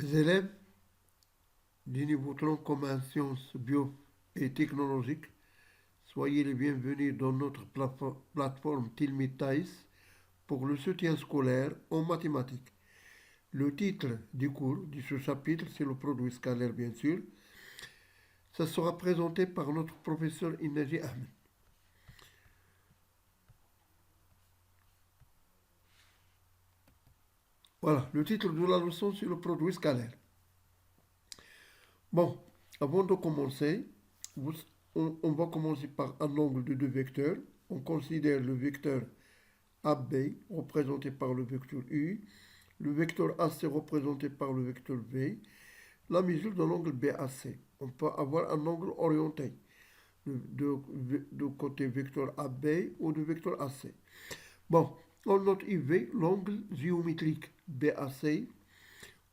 Mes élèves du niveau tronc commun en sciences bio et technologiques, soyez les bienvenus dans notre plateforme Tilmitaïs pour le soutien scolaire en mathématiques. Le titre du cours de ce chapitre, c'est le produit scalaire bien sûr. Ça sera présenté par notre professeur Inaji Ahmed. Voilà, le titre de la leçon, c'est le produit scalaire. Bon, avant de commencer, on va commencer par un angle de deux vecteurs. On considère le vecteur AB représenté par le vecteur U, le vecteur AC représenté par le vecteur V, la mesure de l'angle BAC. On peut avoir un angle orienté de côté vecteur AB ou de vecteur AC. Bon, on note IV, l'angle géométrique BAC.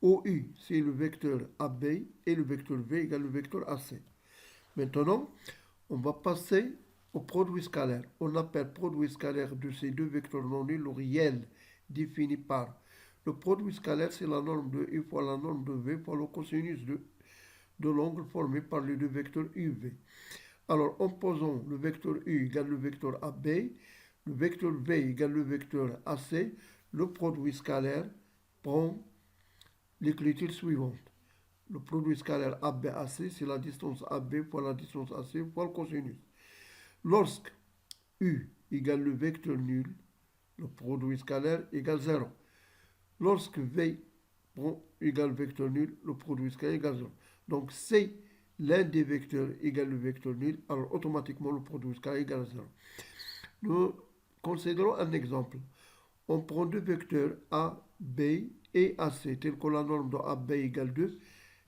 OU, c'est le vecteur AB et le vecteur V égale le vecteur AC. Maintenant, on va passer au produit scalaire. On appelle produit scalaire de ces deux vecteurs non nuls le réel défini par le produit scalaire, c'est la norme de U fois la norme de V fois le cosinus de l'angle formé par les deux vecteurs UV. Alors, en posant le vecteur U égale le vecteur AB, le vecteur V égale le vecteur AC, le produit scalaire prend l'écriture suivante. Le produit scalaire ABAC, c'est la distance AB fois la distance AC fois le cosinus. Lorsque U égale le vecteur nul, le produit scalaire égale 0. Lorsque V égale vecteur nul, le produit scalaire égale 0. Donc C, l'un des vecteurs égale le vecteur nul, alors automatiquement le produit scalaire égale 0. Nous considérons un exemple. On prend deux vecteurs A, B et AC, tels que la norme de AB égale 2,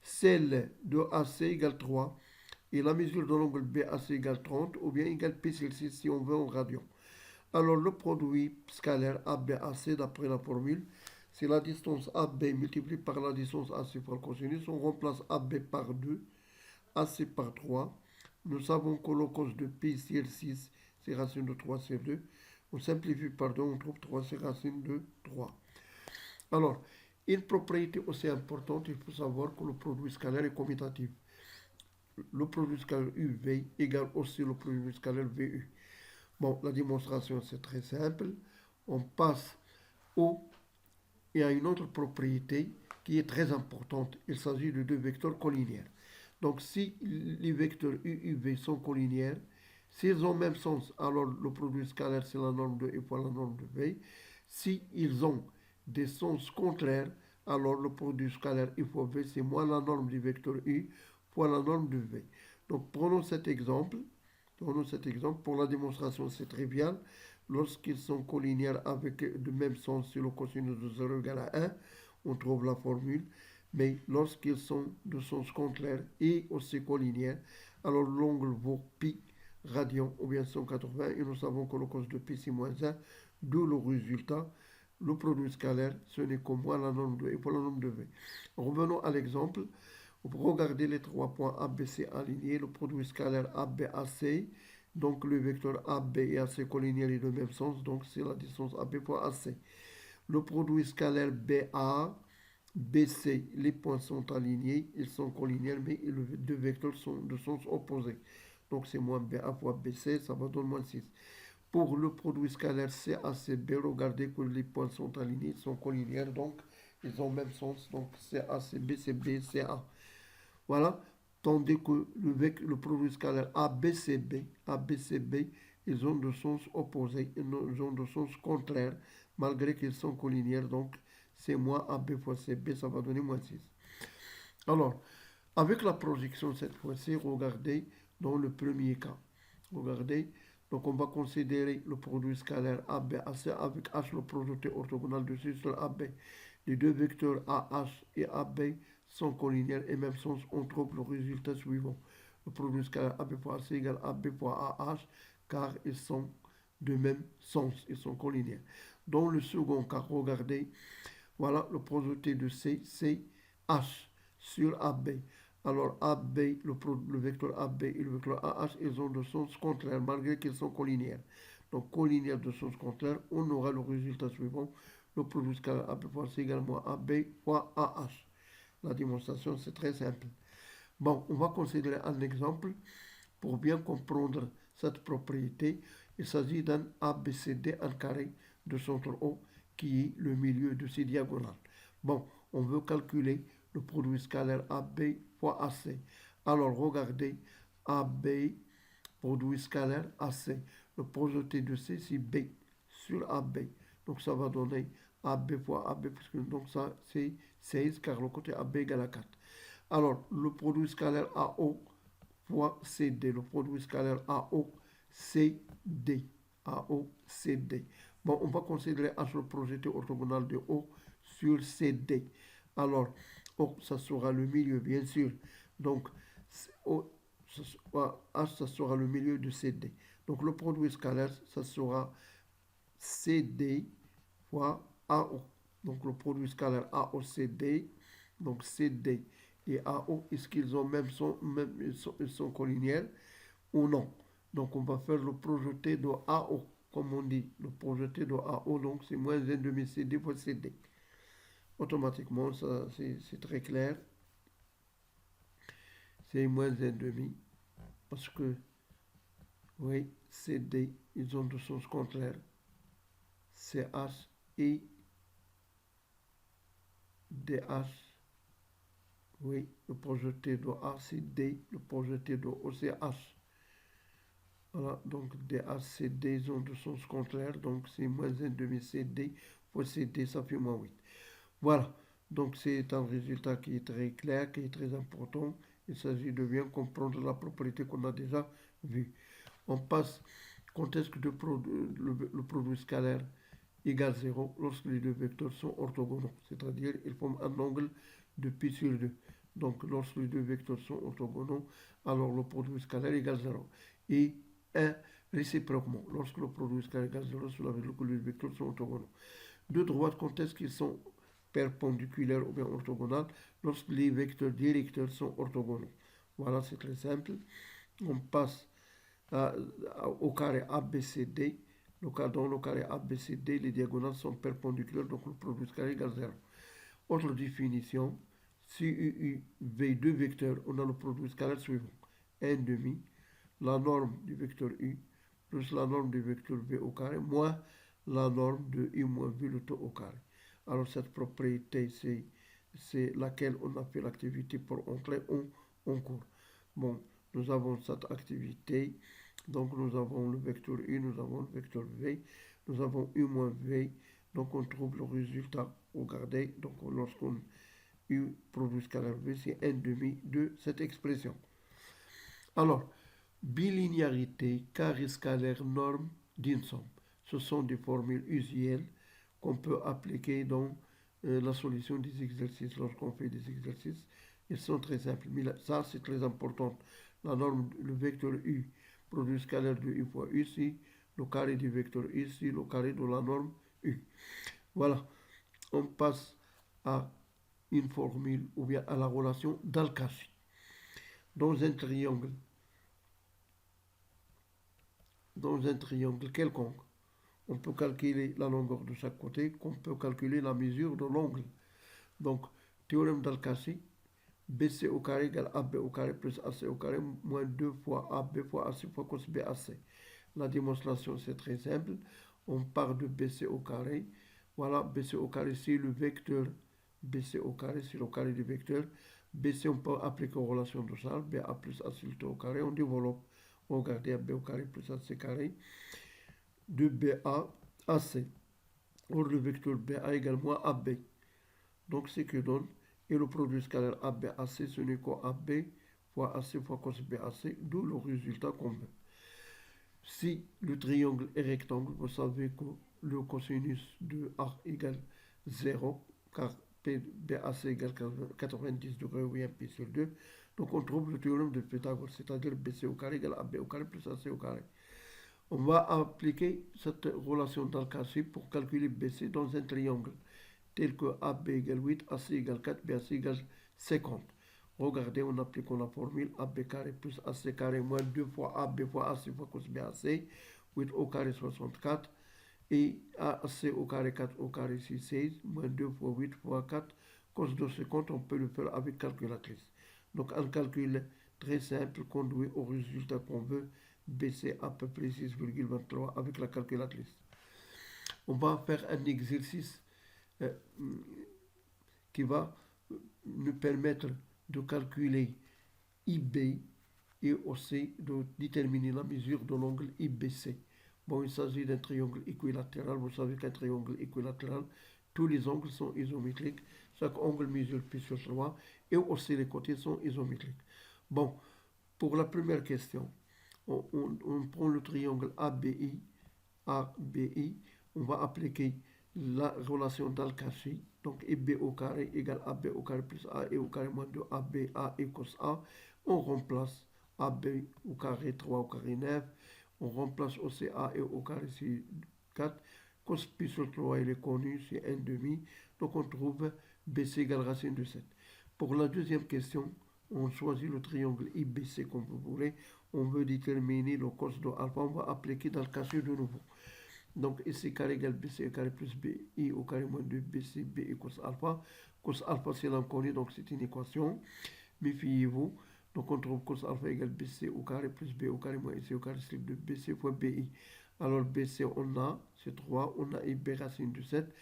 celle de AC égale 3, et la mesure de l'angle BAC égale 30, ou bien égale P sur 6 si on veut en radian. Alors le produit scalaire ABAC, d'après la formule, c'est la distance AB multipliée par la distance AC fois le cosinus. On remplace AB par 2, AC par 3. Nous savons que le cos de P sur 6, c'est racine de 3 sur 2. On simplifie par 2, on trouve 3 sur racine de 3. Alors, une propriété aussi importante, il faut savoir que le produit scalaire est commutatif. Le produit scalaire UV égale aussi le produit scalaire VU. Bon, la démonstration, c'est très simple. On passe au... Il y a une autre propriété qui est très importante. Il s'agit de deux vecteurs collinéaires. Donc, si les vecteurs U et V sont collinéaires, s'ils ont le même sens, alors le produit scalaire, c'est la norme de U fois la norme de V. S'ils ont des sens contraires, alors le produit scalaire U fois V, c'est moins la norme du vecteur U fois la norme de V. Donc, prenons cet exemple. Pour la démonstration, c'est trivial. Lorsqu'ils sont collinéaires avec le même sens, si le cosinus de 0 égale à 1, on trouve la formule. Mais lorsqu'ils sont de sens contraire et aussi collinéaires, alors l'angle vaut pi radian ou bien 180 et nous savons que le cos de pi c'est moins 1, d'où le résultat. Le produit scalaire, ce n'est que moins la norme de et pour la norme de V. Revenons à l'exemple. Regardez les trois points ABC alignés, le produit scalaire ABAC, donc le vecteur AB et AC collinéaires est de même sens, donc c'est la distance AB fois AC. Le produit scalaire BA, BC, les points sont alignés, ils sont collinéaires, mais les deux vecteurs sont de sens opposés. Donc c'est moins BA fois BC, ça va donner moins 6. Pour le produit scalaire CACB, regardez que les points sont alignés, ils sont collinéaires, donc ils ont le même sens, donc CACB, c'est BCA. Voilà. Tandis que le produit scalaire ABCB, ils ont de sens opposés, ils ont de sens contraires, malgré qu'ils sont collinéaires. Donc, c'est moins AB fois CB, ça va donner moins 6. Alors, avec la projection cette fois-ci, regardez dans le premier cas. Regardez, donc on va considérer le produit scalaire ABAC avec H, le produit orthogonal de C sur AB. Les deux vecteurs AH et AB sont collinéaires et même sens, on trouve le résultat suivant. Le produit scalaire AB fois AC égale AB fois AH, car ils sont de même sens, ils sont collinéaires. Dans le second cas, regardez, voilà le produit de C, c'est H sur AB. Alors AB, le vecteur AB et le vecteur AH, ils ont de sens contraire malgré qu'ils sont collinéaires. Donc collinéaires de sens contraire, on aura le résultat suivant. Le produit scalaire AB fois C égale moins AB fois AH. La démonstration, c'est très simple. Bon, on va considérer un exemple pour bien comprendre cette propriété. Il s'agit d'un ABCD en carré de centre O qui est le milieu de ces diagonales. Bon, on veut calculer le produit scalaire AB fois AC. Alors, regardez, AB, produit scalaire AC. Le projeté de C, c'est B sur AB. Donc, ça va donner AB fois AB, puisque donc ça, c'est 16, car le côté AB égale à 4. Alors, le produit scalaire AO fois CD, le produit scalaire AO, CD. AO, CD. Bon, on va considérer H le projeté orthogonal de O sur CD. Alors, O, ça sera le milieu, bien sûr. Donc, O, H, ça sera le milieu de CD. Donc, le produit scalaire, ça sera CD fois AO. Donc, le produit scalaire AOCD, donc CD et AO, est-ce qu'ils ont ils sont collinières ou non? Donc, on va faire le projeté de AO, comme on dit. Le projeté de AO, donc c'est moins 1 demi CD fois CD. Automatiquement, ça c'est très clair. C'est moins 1 demi. Parce que, oui, CD, ils ont deux sens contraires. CH et DH. Oui, le projeté de A, c'est D. Le projeté de O, c'est H. Voilà, donc DHCD, ils ont deux sens contraires. Donc, c'est moins 1 demi CD fois CD, ça fait moins 8. Voilà, donc c'est un résultat qui est très clair, qui est très important. Il s'agit de bien comprendre la propriété qu'on a déjà vue. On passe, quand est-ce que le produit scalaire égale 0 lorsque les deux vecteurs sont orthogonaux, c'est-à-dire ils forment un angle de pi sur 2. Donc lorsque les deux vecteurs sont orthogonaux, alors le produit scalaire égale 0. Et 1 réciproquement, lorsque le produit scalaire égale 0, cela veut dire que les vecteurs sont orthogonaux. De droite, quand est-ce qu'ils sont perpendiculaires ou bien orthogonales? Lorsque les vecteurs directeurs sont orthogonaux. Voilà, c'est très simple. On passe au carré ABCD. Dans le carré ABCD, les diagonales sont perpendiculaires, donc le produit carré égale 0. Autre définition, si U V deux vecteurs, on a le produit scalaire suivant. 1 demi, la norme du vecteur U, plus la norme du vecteur V au carré, moins la norme de U moins V le taux au carré. Alors cette propriété, c'est laquelle on a fait l'activité pour entrer en cours. Bon, nous avons cette activité. Donc nous avons le vecteur U, nous avons le vecteur V, nous avons U moins V. Donc on trouve le résultat. Regardez, donc lorsqu'on U produit scalaire V, c'est 1 demi de cette expression. Alors, bilinéarité, carré scalaire, norme d'une somme. Ce sont des formules usuelles qu'on peut appliquer dans la solution des exercices. Lorsqu'on fait des exercices, ils sont très simples. Mais ça, c'est très important. La norme, le vecteur U, produit scalaire de U fois U, c'est le carré du vecteur U, c'est le carré de la norme U. Voilà. On passe à une formule ou bien à la relation d'Al-Kashi. Dans un triangle quelconque, on peut calculer la longueur de chaque côté, qu'on peut calculer la mesure de l'angle. Donc, théorème d'Al-Kashi, BC au carré égale AB au carré plus AC au carré moins 2 fois AB fois AC fois cos BAC. La démonstration, c'est très simple. On part de BC au carré. Voilà, BC au carré, c'est le vecteur. BC au carré, c'est le carré du vecteur. BC, on peut appliquer aux relations de Charles. BA plus AC au carré. On développe. On regarde AB au carré plus AC carré. De BA à C. Or, le vecteur BA égale moins AB. Donc, ce que donne, et le produit scalaire ABAC, ce n'est qu'AB fois AC fois cos BAC, d'où le résultat qu'on veut. Si le triangle est rectangle, vous savez que le cosinus de A égale 0, car BAC égale 90 degrés ou bien pi sur 2. Donc on trouve le théorème de Pythagore, c'est-à-dire BC au carré égale AB au carré plus AC au carré. On va appliquer cette relation d'Al-Kashi pour calculer BC dans un triangle tel que AB égale 8, AC égale 4, BAC égale 50. Regardez en appliquant la formule AB carré plus AC carré moins 2 fois AB fois AC fois cos BAC, 8 au carré 64, et AC au carré 4 au carré c'est 16, moins 2 fois 8 fois 4, Cos de 50, on peut le faire avec calculatrice. Donc un calcul très simple conduit au résultat qu'on veut, BC à peu près 6,23 avec la calculatrice. On va faire un exercice euh, qui va nous permettre de calculer IB et aussi de déterminer la mesure de l'angle IBC. Bon, il s'agit d'un triangle équilatéral. Vous savez qu'un triangle équilatéral, tous les angles sont isométriques. Chaque angle mesure pi sur 3 et aussi les côtés sont isométriques. Bon, pour la première question, on prend le triangle ABI, on va appliquer la relation d'Al-Kashi, donc IB au carré égale AB au carré plus AE au carré moins 2 AB, A et cos A. On remplace AB au carré 3 au carré 9. On remplace aussi AE au carré c'est 4. Cos pi sur 3 il est connu, c'est 1 demi. Donc on trouve BC égale racine de 7. Pour la deuxième question, on choisit le triangle IBC comme vous voulez. On veut déterminer le cos de alpha. On va appliquer dans le cas de nouveau. Donc ici carré égale BC carré plus BI au carré moins 2 BC B et cos alpha. Cos alpha c'est l'inconnu, donc c'est une équation. Méfiez-vous. Donc on trouve cos alpha égale BC au carré plus B au carré moins ici au carré de BC fois BI. Alors BC on a, c'est 3, on a IB racine de 7.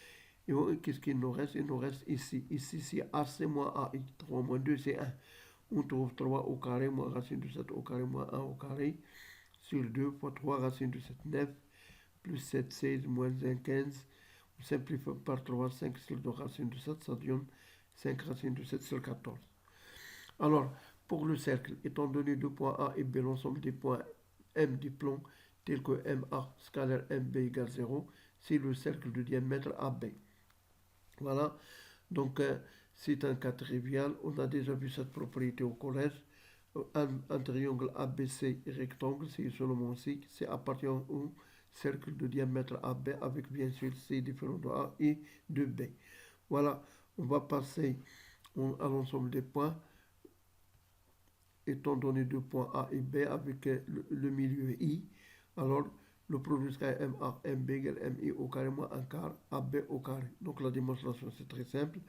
Et qu'est-ce qu'il nous reste? Il nous reste ici. Ici c'est AC moins AI. 3 moins 2 c'est 1. On trouve 3 au carré moins racine de 7 au carré moins 1 au carré. Sur 2 fois 3 racine de 7, 9. Plus 7, 16, moins 1, 15. On simplifie par 3, 5 sur 2 racine de 7, ça donne 5 racines de 7 sur 14. Alors, pour le cercle, étant donné deux points A et B, l'ensemble des points M du plan, tels que MA scalaire MB égale 0, c'est le cercle de diamètre AB. Voilà, donc c'est un cas trivial. On a déjà vu cette propriété au collège. Un triangle ABC rectangle, c'est seulement ici, c'est appartient au cercle de diamètre AB avec bien sûr ses différents de A et de B. Voilà, on va passer à l'ensemble des points, étant donné deux points A et B avec le milieu I. Alors, le produit square MA, MB égale MI au carré moins 1 quart, AB au carré. Donc la démonstration c'est très simple.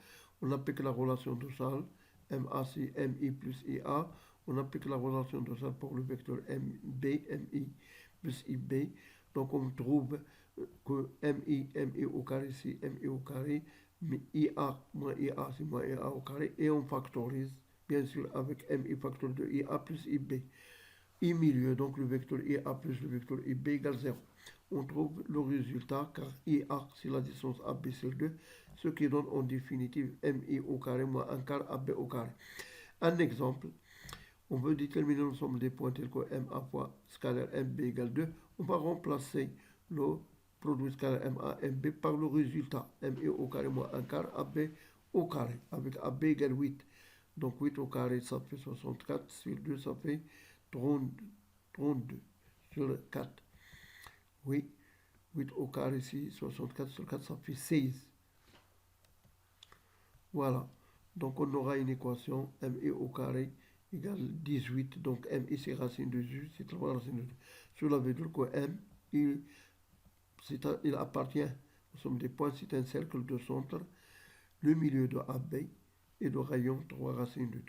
On applique la relation dorsale, MA c'est MI plus IA. On applique la relation dorsale pour le vecteur MB, MI plus IB. Donc on trouve que MI au carré c'est MI au carré, mais IA moins IA c'est moins IA au carré. Et on factorise, bien sûr, avec MI facteur de IA plus IB. I milieu, donc le vecteur IA plus le vecteur IB égale 0. On trouve le résultat car IA c'est la distance AB sur 2, ce qui donne en définitive MI au carré moins 1 quart AB au carré. Un exemple, on veut déterminer l'ensemble des points tels que MA fois scalaire MB égale 2. On va remplacer le produit scalaire MA MB par le résultat MI au carré moins 1 quart AB au carré avec AB égale 8. Donc 8 au carré ça fait 64 sur 2 ça fait 32 sur 4. Oui, 8 au carré ici, 64 sur 4, ça fait 16. Voilà. Donc on aura une équation MI au carré égale 18. Donc MI c'est racine de 18, c'est 3 racine de 2. Cela veut dire que M, il appartient au somme des points, c'est un cercle de centre, le milieu de AB et de rayon 3 racines de 2.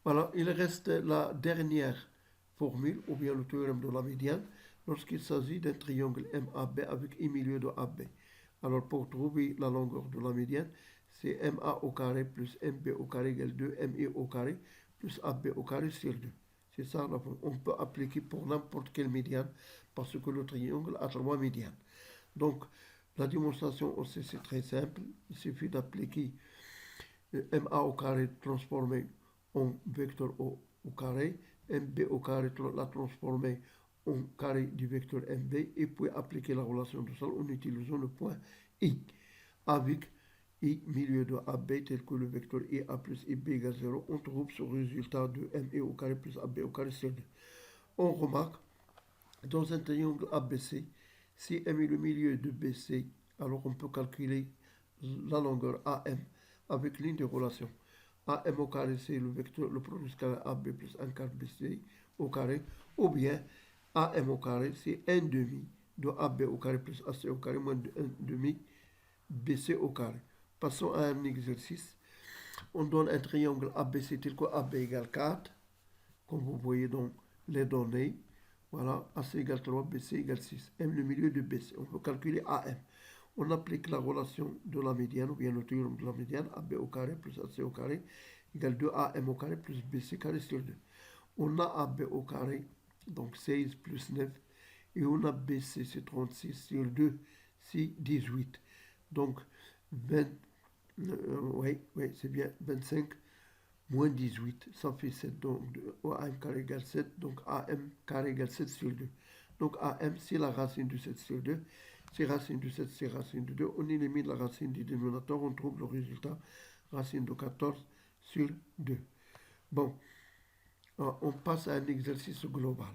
Voilà, il reste la dernière formule, ou bien le théorème de la médiane, lorsqu'il s'agit d'un triangle MAB avec I milieu de AB. Alors, pour trouver la longueur de la médiane, c'est MA au carré plus MB au carré égale 2, MI au carré plus AB au carré sur 2. C'est ça, on peut appliquer pour n'importe quelle médiane, parce que le triangle a 3 médianes. Donc, la démonstration aussi, c'est très simple. Il suffit d'appliquer MA au carré transformé en vecteur au carré, MB au carré la transformer en carré du vecteur MB et puis appliquer la relation de sol en utilisant le point I avec I milieu de AB tel que le vecteur IA plus IB égale 0. On trouve ce résultat de MI au carré plus AB au carré sur 2. On remarque dans un triangle ABC, si M est le milieu de BC, alors on peut calculer la longueur AM avec ligne de relation. AM au carré, c'est le vecteur, le produit scalaire AB plus 1 quart BC au carré, ou bien AM au carré, c'est 1 demi de AB au carré plus AC au carré moins 1 demi BC au carré. Passons à un exercice. On donne un triangle ABC tel que AB égale 4, comme vous voyez dans les données. Voilà, AC égale 3, BC égale 6. M le milieu de BC. On peut calculer AM. On applique la relation de la médiane, ou bien le théorème de la médiane, AB au carré plus AC au carré égale 2AM au carré plus BC carré sur 2. On a AB au carré, donc 16 plus 9, et on a BC, c'est 36 sur 2, c'est 18. Donc, 20, oui, c'est bien, 25 moins 18, ça fait 7. Donc, AM carré égale 7, donc AM carré égale 7 sur 2. Donc, AM, c'est la racine de 7 sur 2. C'est racine de 7, c'est racine de 2. On élimine la racine du dénominateur, on trouve le résultat, racine de 14 sur 2. Bon, on passe à un exercice global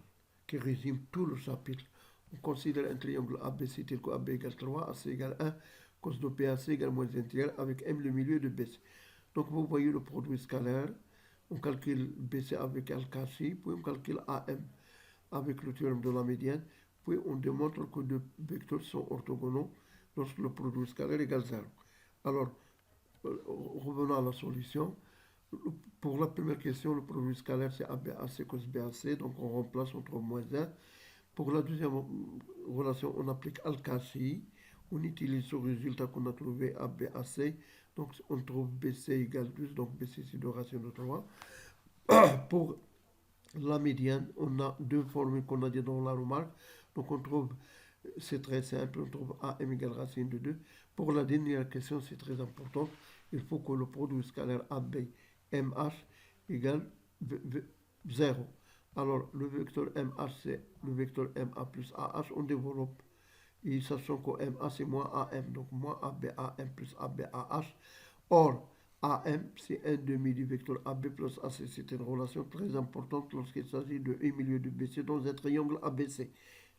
qui résume tout le chapitre. On considère un triangle ABC tel que AB égale 3, AC égale 1, cos de PAC égale moins intérieur avec M le milieu de BC. Donc vous voyez le produit scalaire. On calcule BC avec LKC, puis on calcule AM avec le théorème de la médiane, puis on démontre que deux vecteurs sont orthogonaux lorsque le produit scalaire égale 0. Alors, revenons à la solution. Pour la première question, le produit scalaire c'est ABAC cos BAC, donc on remplace, on trouve moins 1. Pour la deuxième relation, on applique LKCI, on utilise ce résultat qu'on a trouvé ABAC, donc on trouve BC égale 12, donc BC c'est 2 racines de 3. Pour la médiane, on a deux formules qu'on a dit dans la remarque, donc on trouve, c'est très simple, on trouve AM égale racine de 2. Pour la dernière question, c'est très important, il faut que le produit scalaire AB MH égale 0. Alors, le vecteur MH, c'est le vecteur MA plus AH, on développe. Et sachant que MA, c'est moins AM, donc moins ABAM plus ABAH. Or, AM, c'est un demi du vecteur AB plus AC. C'est une relation très importante lorsqu'il s'agit de E milieu de BC dans un triangle ABC.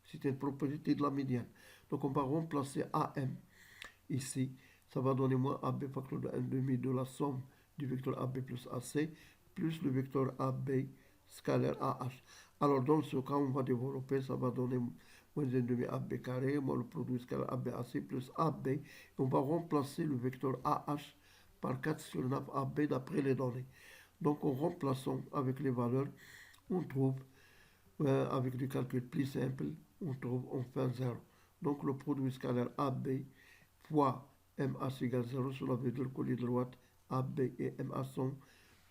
C'est une propriété de la médiane. Donc, on va remplacer AM ici. Ça va donner moins AB facteur de 1 demi de la somme du vecteur AB plus AC, plus le vecteur AB scalaire AH. Alors, dans ce cas, on va développer, ça va donner moins 1 demi AB carré, moins le produit scalaire ABAC plus AB. On va remplacer le vecteur AH par 4 sur 9 AB d'après les données. Donc, en remplaçant avec les valeurs, on trouve, avec des calculs plus simples, on trouve enfin 0. Donc, le produit scalaire AB fois MH égale 0, cela veut dire que les droites AB et MH sont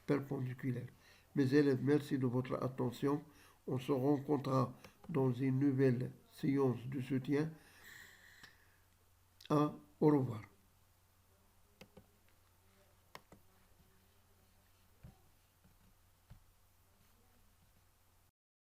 perpendiculaires. Mes élèves, merci de votre attention. On se rencontrera dans une nouvelle séance de soutien. Au revoir.